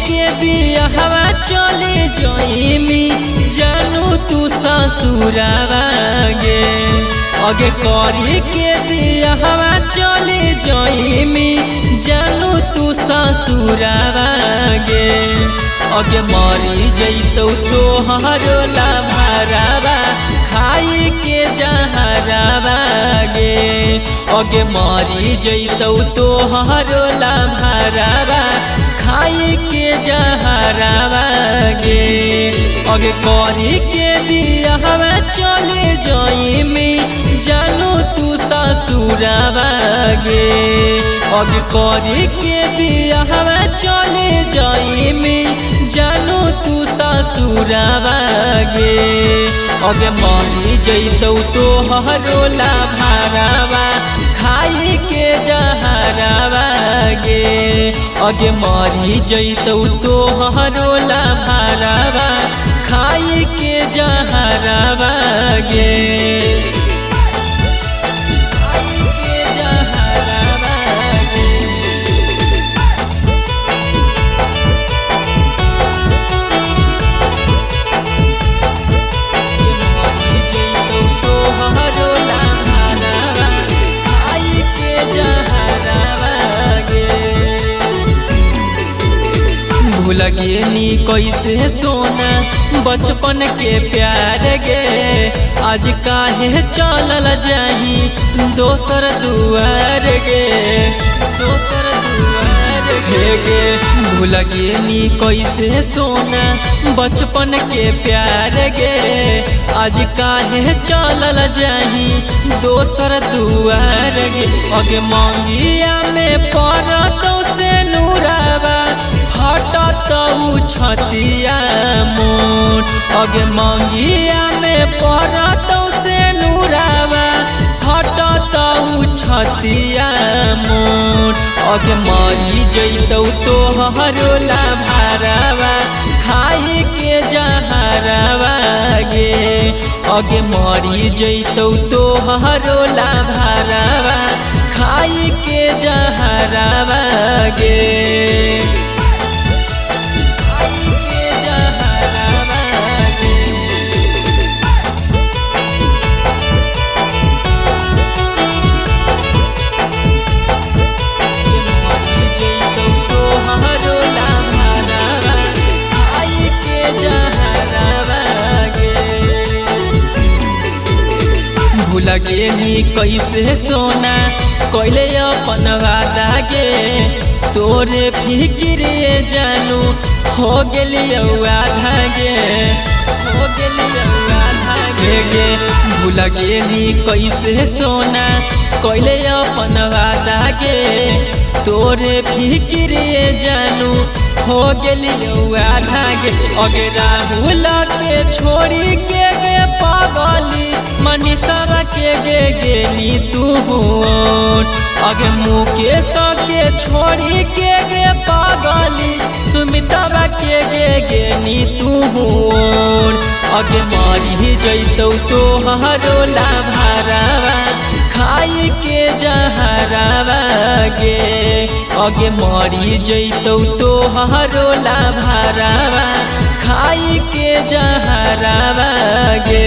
के बियाहवा चले जइमी जानू तू ससुरावा गे अगे करी के बियाहवा चले जइमी जानू तू ससुरावा गे अगे मरी जइतौ तोहरो लाभारावा खाई के जहरावा गे अगे मरी जइतौ तोहरो लाभारावा खाई के जहरावा गे अगे करी के बियाहवा चले जइमी जानू तू ससुरावा गे अगे करी के बियाहवा चले जइमी जानू तू ससुरावा गे अगे मरी जइतौ तोहरो लाभारावा खाई के जहरावा गे अगे मरी जइतौ तोहरो लाभारावा खाई के जहरावा गे लगे नी कैसे सोना बचपन के प्यार गे आज काहे चलल जाही दोसर दुआर गे दोसर दुआर गे भूल गे नी कैसे सोना बचपन के प्यार गे आज काहे चलल जाही दोसर दुआर गे अगे मंगिया में पड़तौ से नूरावा हटतौ छतिया मोट अगे मंगिया में पड़तौ से नूरावा हटतौ छतिया मोट अगे मरी जइतौ तोहरो लाभारावा खाई के जहरावा गे अगे मरी जइतौ तोहरो लाभारावा खाई के जहरावा गे लगे नी कैसे सोना कैले अपन वादा गे तोरे फिक्र जानू हो गेलियौ आधा गे हो गेलियौ आधा गे भूल गे नी कैसे सोना कैले अपन वादा गे तोरे फिक्र जानू हो गेलियौ आधा गे अगे राहुल के छोड़ी के गे पागली मनीषा के गे गेली तू अगे मुकेश के छोड़ी के गे पागली सुमिता के गे गेली तू अगे मरी जइतौ तोहरो लाभारावा खाई के जहरावा गे अगे मरी जइतौ तोहरो लाभारावा खाई के जहरावा गे।